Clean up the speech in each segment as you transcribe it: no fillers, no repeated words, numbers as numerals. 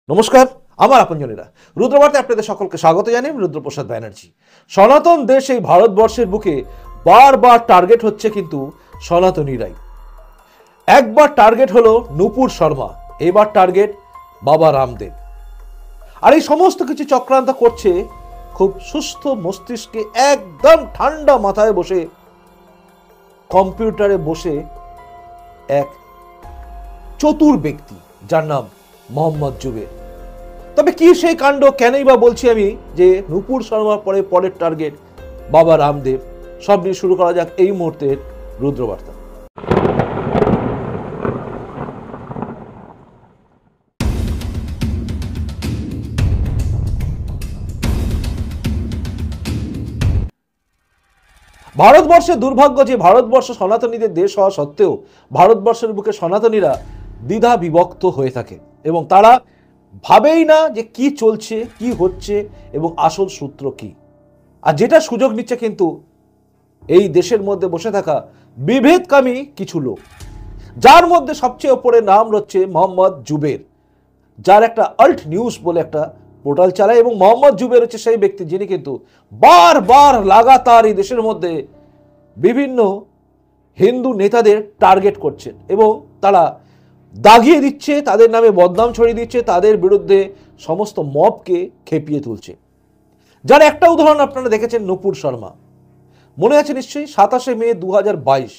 নমস্কার, আমার আপনজনেরা রুদ্রবার্তায় আপনাদের সকলকে স্বাগত জানাই। রুদ্রপ্রসাদ ব্যানার্জি। সনাতন দেশ এই ভারতবর্ষের বুকে বারবার টার্গেট হচ্ছে কিন্তু সনাতনীরাই। একবার টার্গেট হলো নূপুর শর্মা, এবার টার্গেট বাবা রামদেব। আর এই সমস্ত কিছু চক্রান্ত করছে খুব সুস্থ মস্তিষ্কে, একদম ঠান্ডা মাথায় বসে কম্পিউটারে বসে এক চতুর ব্যক্তি যার নাম মোহাম্মদ জুবের। তবে কি সেই কাণ্ড, কেনই বা বলছি আমি যে নূপুর শর্মার পরে পরের টার্গেট বাবা রামদেব, সব নিয়ে শুরু করা যাক এই মুহূর্তের রুদ্রবার্তা। ভারতবর্ষের দুর্ভাগ্য যে ভারতবর্ষ সনাতনীদের দেশ হওয়া সত্ত্বেও ভারতবর্ষের বুকে সনাতনীরা দ্বিধা বিভক্ত হয়ে থাকে এবং তারা ভাবেই না যে কি চলছে, কি হচ্ছে এবং আসল সূত্র কি। আর যেটা সুযোগ নিচ্ছে কিন্তু এই দেশের মধ্যে বসে থাকা বিভেদকামী কিছু লোক, যার মধ্যে সবচেয়ে ওপরে নাম হচ্ছে মোহাম্মদ জুবের, যার একটা আল্ট নিউজ বলে একটা পোর্টাল চালায়। এবং মোহাম্মদ জুবের হচ্ছে সেই ব্যক্তি যিনি কিন্তু বারবার লাগাতার এই দেশের মধ্যে বিভিন্ন হিন্দু নেতাদের টার্গেট করছেন এবং তারা দাগিয়ে দিচ্ছে, তাদের নামে বদনাম ছড়িয়ে দিচ্ছে, তাদের বিরুদ্ধে সমস্ত মবকে খেপিয়ে তুলছে। যার একটা উদাহরণ আপনারা দেখেছেন, নূপুর শর্মা। মনে আছে নিশ্চয়ই 27শে মে 2022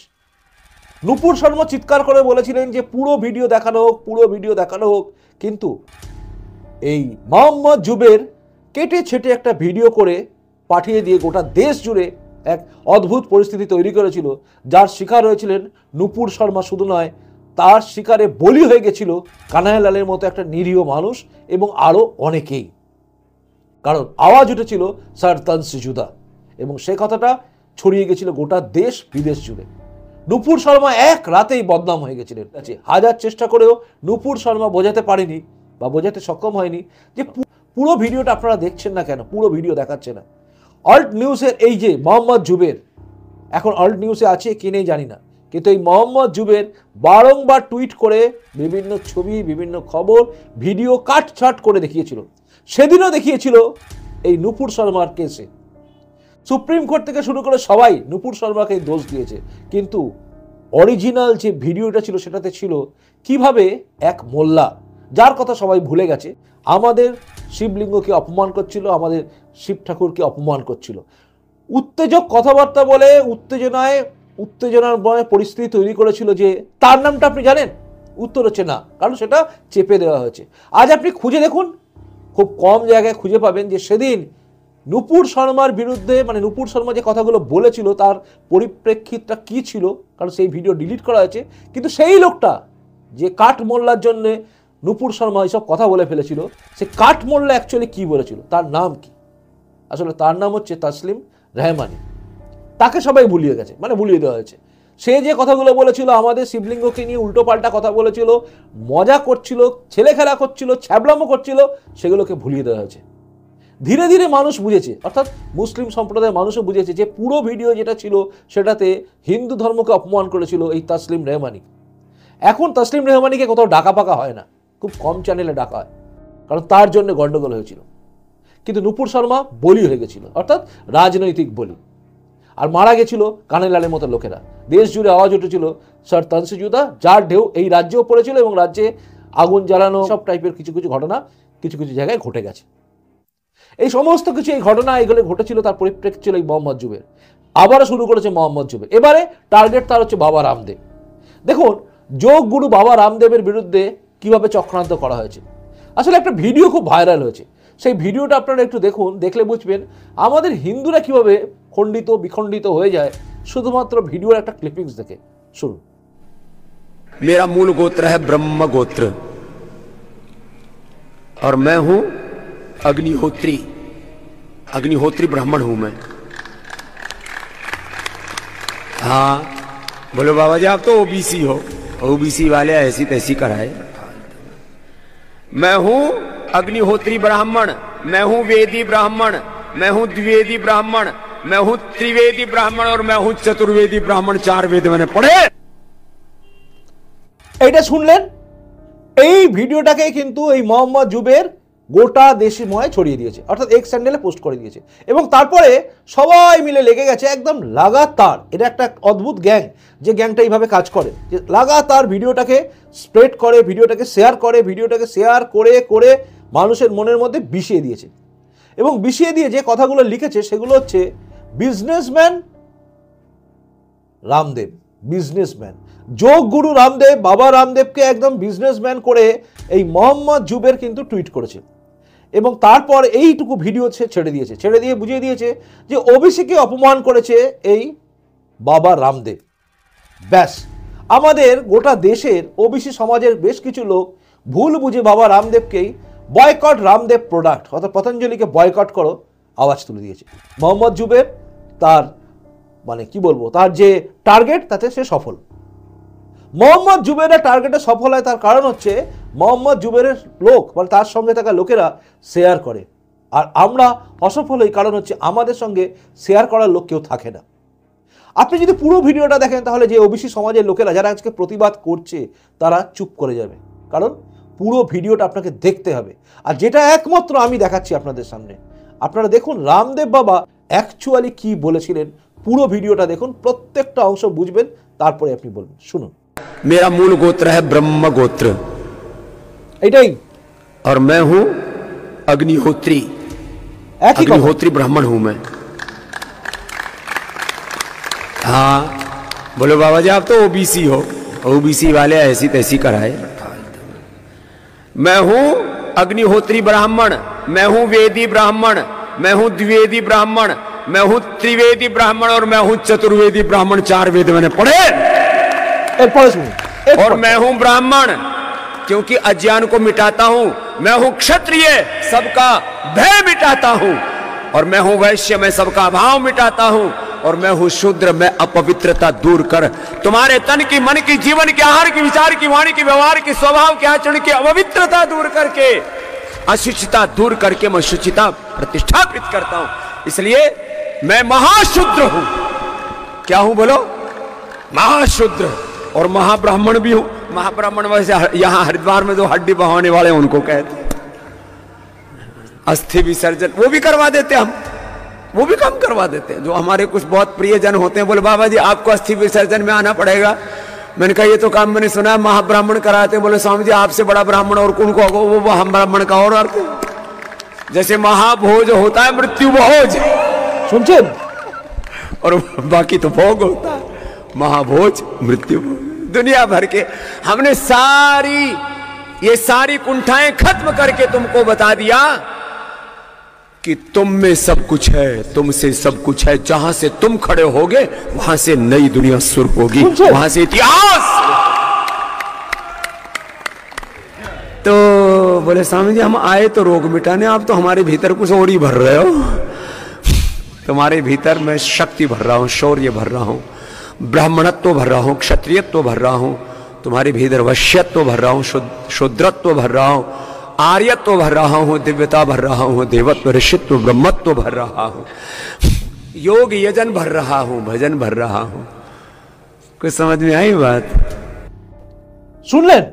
নূপুর শর্মা চিৎকার করে বলেছিলেন যে পুরো ভিডিও দেখানো হোক, পুরো ভিডিও দেখানো হোক। কিন্তু এই মোহাম্মদ জুবের কেটে ছেটে একটা ভিডিও করে পাঠিয়ে দিয়ে গোটা দেশ জুড়ে এক অদ্ভুত পরিস্থিতি তৈরি করেছিল, যার শিকার হয়েছিলেন নূপুর শর্মা শুধু নয়, তার শিকারে বলি হয়ে গেছিল কানাইলালের মতো একটা নিরীহ মানুষ এবং আরও অনেকেই। কারণ আওয়াজ উঠেছিল স্যার তন্সি জুদা এবং সে কথাটা ছড়িয়ে গেছিল গোটা দেশ বিদেশ জুড়ে। নূপুর শর্মা এক রাতেই বদনাম হয়ে গেছিলেন। হাজার চেষ্টা করেও নূপুর শর্মা বোঝাতে পারেনি বা বোঝাতে সক্ষম হয়নি যে পুরো ভিডিওটা আপনারা দেখছেন না কেন, পুরো ভিডিও দেখাচ্ছে না। অল্ট নিউজের এই যে মোহাম্মদ জুবের, এখন অল্ট নিউজে আছে কি নেই জানি না, কিন্তু এই মোহাম্মদ জুবের বারংবার টুইট করে বিভিন্ন ছবি, বিভিন্ন খবর, ভিডিও কাটছাট করে দেখিয়েছিল। সেদিনও দেখিয়েছিল এই নূপুর শর্মার কেসে। সুপ্রিম কোর্ট থেকে শুরু করে সবাই নূপুর শর্মাকে দোষ দিয়েছে, কিন্তু অরিজিনাল যে ভিডিওটা ছিল সেটাতে ছিল কিভাবে এক মোল্লা, যার কথা সবাই ভুলে গেছে, আমাদের শিবলিঙ্গকে অপমান করছিল, আমাদের শিব ঠাকুরকে অপমান করছিল। উত্তেজক কথাবার্তা বলে উত্তেজনার পরিস্থিতি তৈরি করেছিল। যে তার নামটা আপনি জানেন? উত্তর হচ্ছে না, কারণ সেটা চেপে দেওয়া হয়েছে। আজ আপনি খুঁজে দেখুন, খুব কম জায়গায় খুঁজে পাবেন যে সেদিন নূপুর শর্মার বিরুদ্ধে, মানে নূপুর শর্মা যে কথাগুলো বলেছিল তার পরিপ্রেক্ষিতটা কি ছিল, কারণ সেই ভিডিও ডিলিট করা হয়েছে। কিন্তু সেই লোকটা যে কাঠ মোল্লার জন্য নূপুর শর্মা এইসব কথা বলে ফেলেছিল, সে কাঠ মোল্লা অ্যাকচুয়ালি কি বলেছিল, তার নাম কি? আসলে তার নাম হচ্ছে তাসলিম রেহমানি। তাকে সবাই ভুলিয়ে গেছে, মানে ভুলিয়ে দেওয়া হয়েছে। সে যে কথাগুলো বলেছিল, আমাদের শিবলিঙ্গকে নিয়ে উল্টো পাল্টা কথা বলেছিল, মজা করছিল, ছেলে খেলা করছিল, ছ্যাবলামো করছিল, সেগুলোকে ভুলিয়ে দেওয়া হয়েছে। ধীরে ধীরে মানুষ বুঝেছে, অর্থাৎ মুসলিম সম্প্রদায়ের মানুষও বুঝেছে যে পুরো ভিডিও যেটা ছিল সেটাতে হিন্দু ধর্মকে অপমান করেছিল এই তাসলিম রেহমানি। এখন তাসলিম রেহমানিকে কোথাও ডাকা পাকা হয় না, খুব কম চ্যানেলে ডাকা হয়, কারণ তার জন্য গন্ডগোল হয়েছিল। কিন্তু নূপুর শর্মা বলি হয়ে গেছিল, অর্থাৎ রাজনৈতিক বলি। আর মারা গেছিল কানাইলালের মতো লোকেরা। দেশ জুড়ে আওয়াজ উঠেছিল স্যার তন্সি জুদা, যার ঢেউ এই রাজ্যেও পড়েছিল এবং রাজ্যে আগুন জ্বালানো সব টাইপের কিছু কিছু ঘটনা কিছু কিছু জায়গায় ঘটে গেছে। এই সমস্ত কিছু, এই ঘটনা এগুলো ঘটেছিল, তার পরিপ্রেক্ষিত ছিল এই মোহাম্মদ জুবের। আবারও শুরু করেছে মোহাম্মদ জুবের। এবারে টার্গেট তার হচ্ছে বাবা রামদেব। দেখুন যোগ গুরু বাবা রামদেবের বিরুদ্ধে কিভাবে চক্রান্ত করা হয়েছে। আসলে একটা ভিডিও খুব ভাইরাল হয়েছে, সেই ভিডিওটা আপনারা একটু দেখুন, দেখলে বুঝবেন আমাদের হিন্দুরা কিভাবে খণ্ডিত বিখণ্ডিত হয়ে যায় শুধুমাত্র ভিডিওর একটা ক্লিপিংস দেখে। শুনুন। मेरा मूल गोत्र है ब्रह्म गोत्र और मैं हूं अग्निहोत्री। अग्निहोत्री ब्राह्मण हूं मैं। हाँ बोलो बाबा जी, आप तो ओबीसी हो, ओबीसी वाले ऐसी तैसी कराए। मैं हूं अग्निहोत्री ब्राह्मण, मैं हूं वेदी ब्राह्मण, मैं हूं द्विवेदी ब्राह्मण, मैं हूं त्रिवेदी ब्राह्मण और मैं हूं चतुर्वेदी ब्राह्मण। 4 वेद मैंने पढ़े। এটা শুনলেন এই ভিডিওটাকে কিন্তু এই মোহাম্মদ জুবের গোটা দেশময় ছড়িয়ে দিয়েছে, অর্থাৎ এক্স স্যান্ডেলে পোস্ট করে দিয়েছে, এবং তারপরে সবাই মিলে লেগে গেছে একদম লাগাতার। এটা একটা অদ্ভুত গ্যাং, যে গ্যাংটা এইভাবে কাজ করে, যে লাগাতার ভিডিওটাকে স্প্রেড করে, ভিডিওটাকে শেয়ার করে, ভিডিওটাকে শেয়ার করে করে মানুষের মনের মধ্যে বিষিয়ে দিয়েছে। এবং বিষিয়ে দিয়ে যে কথাগুলো লিখেছে সেগুলো হচ্ছে বিজনেসম্যান রামদেব, বিজনেসম্যান, যোগ গুরু রামদেব, বাবা রামদেবকে একদম বিজনেসম্যান করে এই মোহাম্মদ জুবের কিন্তু টুইট করেছে। এবং তারপর এইটুকু ভিডিও সে ছেড়ে দিয়েছে, ছেড়ে দিয়ে বুঝিয়ে দিয়েছে যে ওবিসিকে অপমান করেছে এই বাবা রামদেব। ব্যাস, আমাদের গোটা দেশের ওবিসি সমাজের বেশ কিছু লোক ভুল বুঝে বাবা রামদেবকেই বয়কট রামদেব প্রোডাক্ট, অর্থাৎ পতঞ্জলিকে বয়কট করো আওয়াজ তুলে দিয়েছে। মোহাম্মদ জুবের তার মানে কি বলবো, তার যে টার্গেট তাতে সে সফল। মোহাম্মদ জুবেরের টার্গেটে সফল হয়, তার কারণ হচ্ছে মোহাম্মদ জুবেরের লোক মানে তার সঙ্গে থাকা লোকেরা শেয়ার করে, আর আমরা অসফল হই কারণ হচ্ছে আমাদের সঙ্গে শেয়ার করার লোক কেউ থাকে না। আপনি যদি পুরো ভিডিওটা দেখেন তাহলে যে ওবিসি সমাজের লোকেরা যারা আজকে প্রতিবাদ করছে তারা চুপ করে যাবে, কারণ পুরো ভিডিওটা আপনাকে দেখতে হবে। আর যেটা একমাত্র আমি দেখাচ্ছি আপনাদের সামনে, আপনারা দেখুন রামদেব বাবা অ্যাকচুয়ালি কি বলেছিলেন। পুরো ভিডিওটা দেখুন, প্রত্যেকটা অংশ বুঝবেন, তারপরে আপনি বলবেন। শুনুন। मेरा मूल गोत्र है ब्रह्म गोत्र, এটাই, और मैं हूं अग्निहोत्री, একই কথা। अग्निहोत्री ब्राह्मण हूं मैं। हाँ बोलो बाबा जी आप तो ओबीसी हो, ओबीसी वाले ऐसी तैसी कराए। मैं हूं अग्निहोत्री ब्राह्मण, मैं हूं वेदी ब्राह्मण, मैं हूं द्विवेदी ब्राह्मण, मैं हूं त्रिवेदी ब्राह्मण, और मैं हूं चतुर्वेदी ब्राह्मण। 4 वेद मैंने पढ़े। और मैं हूं ब्राह्मण क्योंकि अज्ञान को मिटाता हूं। मैं हूं क्षत्रिय, सबका भय मिटाता हूं। और मैं हूं वैश्य, मैं सबका अभाव मिटाता हूं। और मैं हूं शूद्र, मैं अपवित्रता दूर कर तुम्हारे तन की, मन की, जीवन के, आहार की, विचार की, वाणी की, व्यवहार की, स्वभाव के, आचरण की अपवित्रता दूर करके, अशुचिता दूर करके मैं शुचिता प्रतिष्ठापित करता हूं। इसलिए मैं महाशूद्र हूं। क्या हूं बोलो? महाशूद्र और महाब्राह्मण भी हूं। महाब्राह्मण वैसे यहां हरिद्वार में जो हड्डी बहाने वाले उनको कहते हैं। अस्थि विसर्जन वो भी करवा देते हम, वो भी कम करवा देते हैं। जो हमारे कुछ बहुत प्रियजन होते हैं, बोले बाबा जी आपको अस्थि विसर्जन में आना पड़ेगा। मैंने कहा ये तो काम मैंने सुना है महाब्राह्मण कराते। बोले स्वामी जी आपसे बड़ा ब्राह्मण और कौन को होगा? वो हम ब्राह्मण का और अर्थ। जैसे महाभोज होता है मृत्यु भोज, सुनছেন, और बाकी तो भोग होता है, महाभोज मृत्यु भोज। दुनिया भर के हमने ये सारी कुंठाएं खत्म करके तुमको बता दिया कि तुम में सब कुछ है, तुमसे सब कुछ है। जहां से तुम खड़े होगे वहां से नई दुनिया शुरू होगी, वहां से इतिहास। तो बोले स्वामी जी हम आए तो रोग मिटाने, आप तो हमारे भीतर कुछ और ही भर रहे हो। तुम्हारे भीतर मैं शक्ति भर रहा हूं, शौर्य भर रहा हूं, ब्राह्मणत्व भर रहा हूं, क्षत्रियत्व भर रहा हूं, तुम्हारे भीतर वश्यत्व भर रहा हूं, शूद्रत्व भर रहा हूं, आर्यत्व भर रहा हूं, दिव्यता भर रहा हूं, देवत्व, ऋषित्व, ब्रह्मत्व भर रहा हूं, योग यजन भर रहा हूं, भजन भर रहा हूं। कुछ समझ में आई बात? শুনলেন?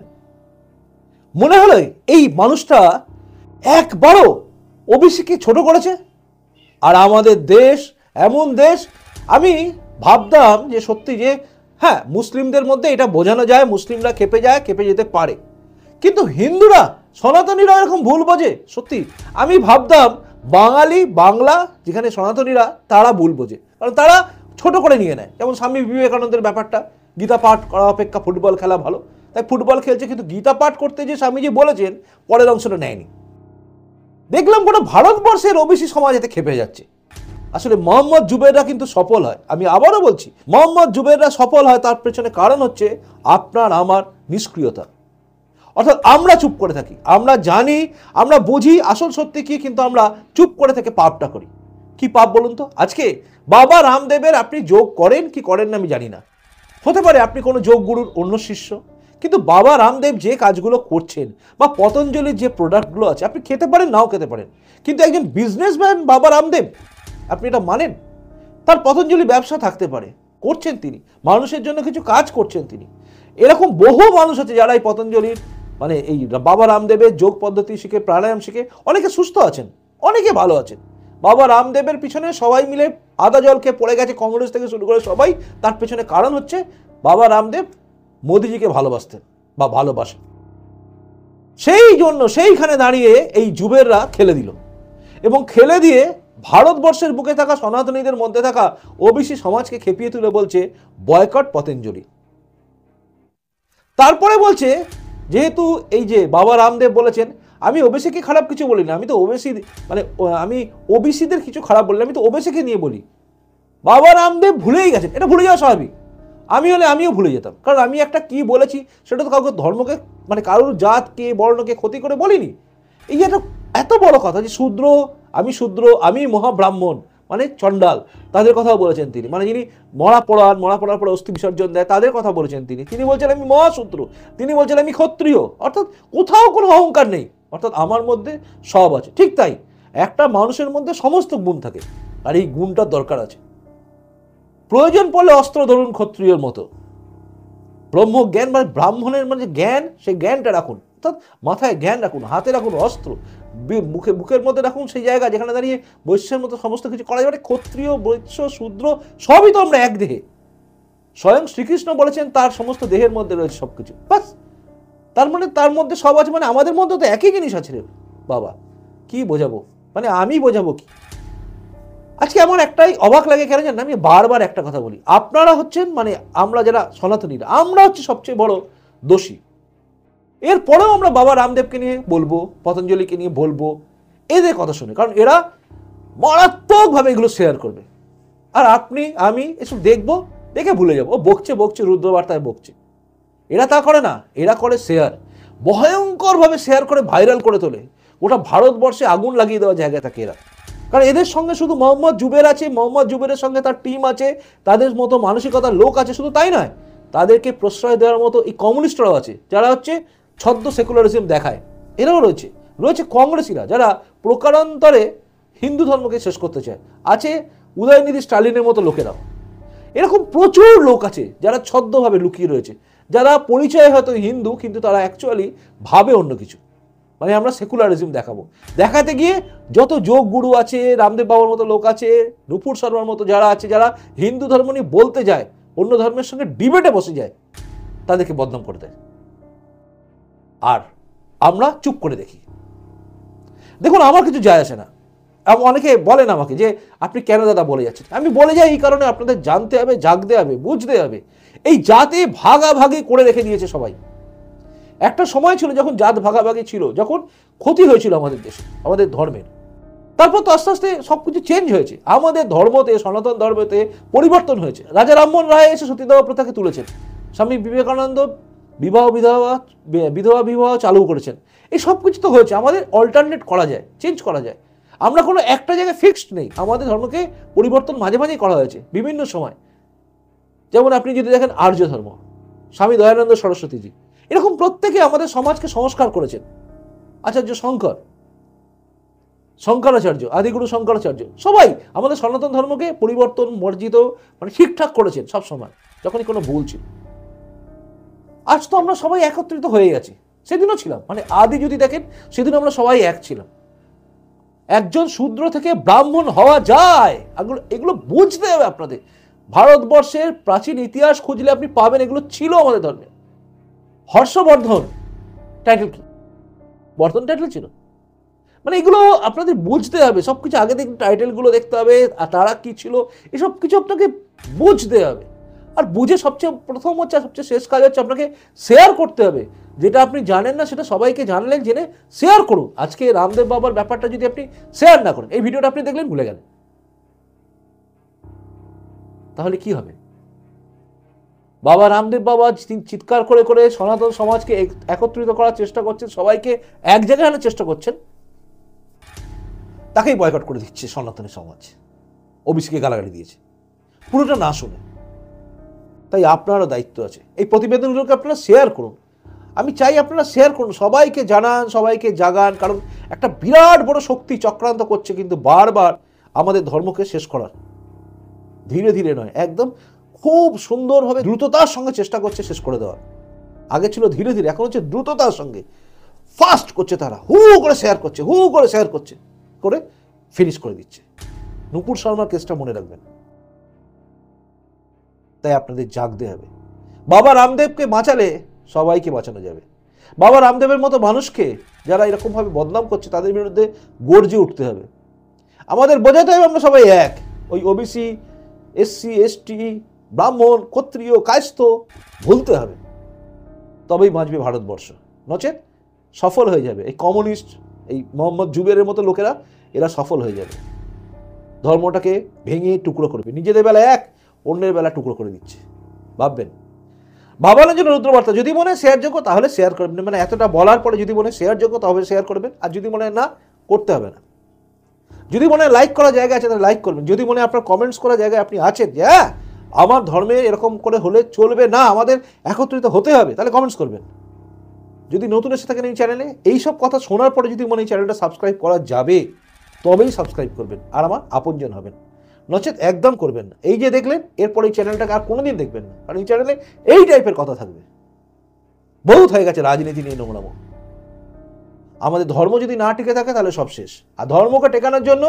মনে হলো এই মানুষটা একবারও ওবিসিকে ছোট করেছে। আর আমাদের দেশ এমন দেশ, আমি ভাবতাম যে সত্যি যে হ্যাঁ মুসলিমদের মধ্যে এটা বোঝানো যায়, মুসলিমরা খেপে যায়, খেপে যেতে পারে, কিন্তু হিন্দুরা, সনাতনীরা এরকম ভুল বোঝে। সত্যি আমি ভাবতাম বাঙালি, বাংলা যেখানে সনাতনীরা তারা ভুল বোঝে, কারণ তারা ছোট করে নিয়ে নেয়। যেমন স্বামী বিবেকানন্দের ব্যাপারটা, গীতা পাঠ করা অপেক্ষা ফুটবল খেলা ভালো, তাই ফুটবল খেলছে, কিন্তু গীতা পাঠ করতে যে স্বামীজি বলেছেন পরের অংশটা নেয়নি। দেখলাম গোটা ভারতবর্ষের ওবিসি সমাজ এতে খেপে যাচ্ছে। আসলে মোহাম্মদ জুবেররা কিন্তু সফল হয়, আমি আবারও বলছি মোহাম্মদ জুবেররা সফল হয়, তার পেছনে কারণ হচ্ছে আপনার আমার নিষ্ক্রিয়তা। অর্থাৎ আমরা চুপ করে থাকি, আমরা জানি, আমরা বুঝি আসল সত্যি কি, কিন্তু আমরা চুপ করে থেকে পাপটা করি। কি পাপ বলুন তো? আজকে বাবা রামদেবের আপনি যোগ করেন কি করেন না আমি জানি না, হতে পারে আপনি কোনো যোগ গুরুর অন্য শিষ্য, কিন্তু বাবা রামদেব যে কাজগুলো করছেন বা পতঞ্জলির যে প্রোডাক্টগুলো আছে আপনি খেতে পারেন, নাও খেতে পারেন, কিন্তু একজন বিজনেসম্যান বাবা রামদেব, আপনি এটা মানেন? তার পতঞ্জলি ব্যবসা থাকতে পারে, করছেন তিনি, মানুষের জন্য কিছু কাজ করছেন তিনি। এরকম বহু মানুষ আছে যারা এই পতঞ্জলির মানে এই বাবা রামদেবের যোগ পদ্ধতি শিখে, প্রাণায়াম শিখে অনেকে সুস্থ আছেন, অনেকে ভালো আছেন। বাবা রামদেবের পিছনে সবাই মিলে আদা জল খেয়ে পড়ে গেছে, কংগ্রেস থেকে শুরু করে সবাই। তার পেছনে কারণ হচ্ছে বাবা রামদেব মোদিজিকে ভালোবাসতেন বা ভালোবাসেন। সেই জন্য সেইখানে দাঁড়িয়ে এই যুবেররা খেলে দিল, এবং খেলে দিয়ে ভারতবর্ষের বুকে থাকা সনাতনীদের মধ্যে থাকা ওবিসি সমাজকে খেপিয়ে তুলে বলছে বয়কট পতঞ্জলি। তারপরে বলছে যেহেতু এই যে বাবা রামদেব বলেছেন, আমি ওবিসিকে খারাপ কিছু বলি না, আমি তো ওবিসি মানে আমি ওবিসিদের কিছু খারাপ বলি না, আমি তো ওবিসিকে নিয়ে বলি। বাবা রামদেব ভুলেই গেছেন, এটা ভুলে যাওয়া স্বাভাবিক। আমি হলে আমিও ভুলে যেতাম, কারণ আমি একটা কি বলেছি সেটা তো কাউকে ধর্মকে মানে কারোর জাতকে বর্ণকে ক্ষতি করে বলিনি। এই যে এত বড় কথা যে শূদ্র, আমি মহাব্রাহ্মণ মানে চণ্ডাল, তাদের কথাও বলেছেন তিনি। মানে যিনি মরা পড়ার পরে অস্থি বিসর্জন দেয় তাদের কথা বলেছেন তিনি। তিনি বলছেন আমি মহাশূদ্র, তিনি বলছেন আমি ক্ষত্রিয়। অর্থাৎ কোথাও কোনো অহংকার নেই, অর্থাৎ আমার মধ্যে সব আছে। ঠিক তাই, একটা মানুষের মধ্যে সমস্ত গুণ থাকে, আর এই গুণটার দরকার আছে। প্রয়োজন পড়লে অস্ত্র ধরুন ক্ষত্রিয়র মতো। ব্রহ্মজ্ঞান মানে ব্রাহ্মণের মানে জ্ঞান, সেই জ্ঞানটা রাখুন, অর্থাৎ মাথায় জ্ঞান রাখুন, হাতে রাখুন অস্ত্র, বুকের মধ্যে রাখুন সেই জায়গা যেখানে দাঁড়িয়ে বৈশ্যের মতো সমস্ত কিছু করা যাবে। ক্ষত্রিয়, বৈশ্য, শূদ্র সবই তো আমরা এক দেহে। স্বয়ং শ্রীকৃষ্ণ বলেছেন তার সমস্ত দেহের মধ্যে রয়েছে সবকিছু, বাস। তার মানে তার মধ্যে সব আছে, মানে আমাদের মধ্যে তো একই জিনিস আছে রে বাবা। কি বোঝাবো, মানে আমি বোঝাবো কি? আজকে এমন একটাই অবাক লাগে কেন জানেন, আমি বারবার একটা কথা বলি, আপনারা হচ্ছেন মানে আমরা যারা সনাতনীরা, আমরা হচ্ছে সবচেয়ে বড় দোষী। এরপরেও আমরা বাবা রামদেবকে নিয়ে বলবো, পতঞ্জলিকে নিয়ে বলবো এদের কথা শুনে, কারণ এরা মারাত্মকভাবে এগুলো শেয়ার করবে। আর আপনি আমি এসব দেখবো, দেখে ভুলে যাবো, ও বকছে রুদ্রবার্তায় বকছে। এরা তা করে না, এরা করে শেয়ার, ভয়ঙ্করভাবে শেয়ার করে ভাইরাল করে তোলে। ওটা ভারতবর্ষে আগুন লাগিয়ে দেওয়া জায়গায় থাকে এরা। কারণ এদের সঙ্গে শুধু মোহাম্মদ জুবের আছে, মোহাম্মদ জুবেরের সঙ্গে তার টিম আছে, তাদের মতো মানসিকতার লোক আছে। শুধু তাই নয়, তাদেরকে প্রশ্রয় দেওয়ার মতো এই কমিউনিস্টরাও আছে, যারা হচ্ছে ছদ্ম সেকুলারিজম দেখায়। এরাও রয়েছে কংগ্রেসীরা, যারা প্রকারান্তরে হিন্দু ধর্মকে শেষ করতে চায়। আছে উদয়নিধি স্টালিনের মতো লোকেরাও। এরকম প্রচুর লোক আছে যারা ছদ্মভাবে লুকিয়ে রয়েছে, যারা পরিচয় হয়তো হিন্দু, কিন্তু তারা অ্যাকচুয়ালি ভাবে অন্য কিছু। মানে আমরা সেকুলারিজম দেখাতে গিয়ে যত যোগ গুরু আছে, রামদেব বাবার মতো লোক আছে, নুপুর শর্মার মতো যারা আছে, যারা হিন্দু ধর্ম নিয়ে বলতে যায়, অন্য ধর্মের সঙ্গে ডিবেটে বসে যায়, তাদেরকে বদনাম করে দেয়। আর আমরা চুপ করে দেখি। দেখুন, আমার কিছু যায় আসে না। অনেকে বলেন আমাকে যে আপনি কেন দাদা বলে যাচ্ছেন। আমি বলে যাই এই কারণে, আপনাদের জানতে হবে, জাগতে হবে, বুঝতে হবে। এই জাতে ভাগাভাগি করে রেখে দিয়েছে সবাই। একটা সময় ছিল যখন জাত ভাগাভাগি ছিল, যখন ক্ষতি হয়েছিল আমাদের দেশে, আমাদের ধর্মের। তারপর তো আস্তে আস্তে সবকিছু চেঞ্জ হয়েছে। আমাদের ধর্মতে, সনাতন ধর্মতে পরিবর্তন হয়েছে। রাজা রামমোহন রায় এসে সতীদাহ প্রথাকে তুলেছেন। স্বামী বিবেকানন্দ বিধবা বিবাহ চালু করেছেন। এই সব কিছু তো হয়েছে। আমাদের অল্টারনেট করা যায়, চেঞ্জ করা যায়। আমরা কোনো একটা জায়গায় ফিক্সড নেই। আমাদের ধর্মকে পরিবর্তন মাঝে মাঝেই করা হয়েছে বিভিন্ন সময়। যেমন আপনি যদি দেখেন আর্য ধর্ম, স্বামী দয়ানন্দ সরস্বতীজি, এরকম প্রত্যেকে আমাদের সমাজকে সংস্কার করেছেন। আচার্য শঙ্করাচার্য, আদিগুরু শঙ্করাচার্য, সবাই আমাদের সনাতন ধর্মকে পরিবর্তন, মর্জিত, মানে ঠিকঠাক করেছেন সব সময়, যখনই কোনো ভুল ছিল। আজ তো আমরা সবাই একত্রিত হয়ে গেছি। সেদিনও ছিলাম, মানে আদি যদি দেখেন, সেদিন আমরা সবাই এক ছিলাম। একজন শূদ্র থেকে ব্রাহ্মণ হওয়া যায়, এগুলো বুঝতে হবে আপনাদের। ভারতবর্ষের প্রাচীন ইতিহাস খুঁজলে আপনি পাবেন এগুলো ছিল আমাদের ধর্মে। হর্ষবর্ধন টাইটেল কি? বর্ধন টাইটেল ছিল। মানে এগুলো আপনাদের বুঝতে হবে। সবকিছু আগে থেকে টাইটেলগুলো দেখতে হবে, আর তারা কি ছিল, এসব কিছু আপনাকে বুঝতে হবে। আর বুঝে সবচেয়ে প্রথম হচ্ছে, সবচেয়ে শেষ কাজ হচ্ছে আপনাকে শেয়ার করতে হবে। যেটা আপনি জানেন না সেটা সবাইকে জানলেন, জেনে শেয়ার করুন। আজকে রামদেব বাবার ব্যাপারটা যদি আপনি শেয়ার না করেন, এই ভিডিওটা আপনি দেখলেন, ভুলে গেলেন, তাহলে কি হবে? বাবা রামদেব বাবা চিৎকার করে করে সনাতন সমাজকে একত্রিত করার চেষ্টা করছেন, সবাইকে এক জায়গায় আনার চেষ্টা করছেন, তাকেই বয়কট করে দিচ্ছে সনাতনী সমাজ। ওবিসিকে গালাগালি দিয়েছে পুরোটা না শুনে। তাই আপনারও দায়িত্ব আছে, এই প্রতিবেদনগুলোকে আপনারা শেয়ার করুন। আমি চাই আপনারা শেয়ার করুন, সবাইকে জানান, সবাইকে জাগান। কারণ একটা বিরাট বড় শক্তি চক্রান্ত করছে কিন্তু বারবার আমাদের ধর্মকে শেষ করার। ধীরে ধীরে নয়, একদম খুব সুন্দরভাবে দ্রুততার সঙ্গে চেষ্টা করছে শেষ করে দেওয়ার। আগে ছিল ধীরে ধীরে, এখন হচ্ছে দ্রুততার সঙ্গে ফাস্ট করছে তারা, হু করে শেয়ার করছে করে ফিনিশ করে দিচ্ছে। নুপুর শর্মার কেসটা মনে রাখবেন। তাই আপনাদের জাগতে হবে। বাবা রামদেবকে বাঁচালে সবাইকে বাঁচানো যাবে। বাবা রামদেবের মতো মানুষকে যারা এরকমভাবে বদনাম করছে তাদের বিরুদ্ধে গর্জে উঠতে হবে। আমাদের বোঝাতে হবে আমরা সবাই এক। ওই ওবিসি, এসসি, এসটি, ব্রাহ্মণ, ক্ষত্রিয়, কায়স্থ ভুলতে হবে, তবেই বাঁচবে ভারতবর্ষ। নচেত সফল হয়ে যাবে এই কমিউনিস্ট, এই মোহাম্মদ জুবেরের মতো লোকেরা, এরা সফল হয়ে যাবে। ধর্মটাকে ভেঙে টুকরো করবে, নিজেদের বেলা এক, অন্যের বেলা টুকরো করে দিচ্ছে। ভাববেন, ভাবানোর জন্য রুদ্রবার্তা যদি মনে শেয়ারযোগ্য তাহলে শেয়ার করবেন, মানে এতটা বলার পরে যদি মনে শেয়ারযোগ্য তাহলে শেয়ার করবেন, আর যদি মনে না করতে হবে না। যদি মনে লাইক করার জায়গা আছে তাহলে লাইক করবেন। যদি মনে আপনার কমেন্টস করার জায়গায় আপনি আছেন যে হ্যাঁ আমার ধর্মে এরকম করে হলে চলবে না, আমাদের একত্রিত হতে হবে, তাহলে কমেন্টস করবেন। যদি নতুন এসে থাকেন এই চ্যানেলে, এইসব কথা শোনার পরে যদি মনে এই চ্যানেলটা সাবস্ক্রাইব করা যাবে তবেই সাবস্ক্রাইব করবেন আর আমার আপনজন হবেন, নচেত একদম করবেন না। এই যে দেখলেন, এরপর এই চ্যানেলটাকে আর কোনোদিন দেখবেন না, কারণ এই চ্যানেলে এই টাইপের কথা থাকবে। বহুত হয়ে গেছে রাজনীতি নিয়ে নোংরামো। আমাদের ধর্ম যদি না টিকে থাকে তাহলে সব শেষ। আর ধর্মকে টেকানোর জন্য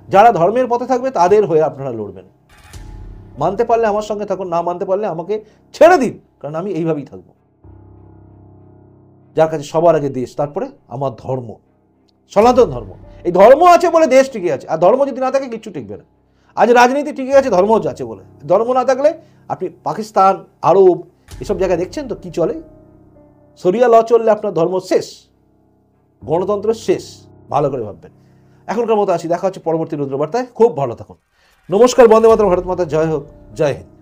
যারা ধর্মের পথে থাকবে তাদের হয়ে আপনারা লড়বেন। মানতে পারলে আমার সঙ্গে থাকুন, না মানতে পারলে আমাকে ছেড়ে দিন, কারণ আমি এইভাবেই থাকবো। যার কাছে সবার আগে দেশ, তারপরে আমার ধর্ম, সনাতন ধর্ম। এই ধর্ম আছে বলে দেশ টিকে আছে, আর ধর্ম যদি না থাকে কিচ্ছু টিকবে না। আজ রাজনীতি টিকে আছে ধর্ম আছে বলে, ধর্ম না থাকলে আপনি পাকিস্তান, আরব এসব জায়গায় দেখছেন তো কি চলে। শরিয়া ল চললে আপনার ধর্ম শেষ, গণতন্ত্র শেষ। ভালো করে ভাববেন। এখনকার মতো আসি, দেখা হচ্ছে পরবর্তী রুদ্রবার্তায়। খুব ভালো থাকুন। নমস্কার, বন্দে মাতরম, ভারত মাতা জয় হোক, জয় হিন্দ।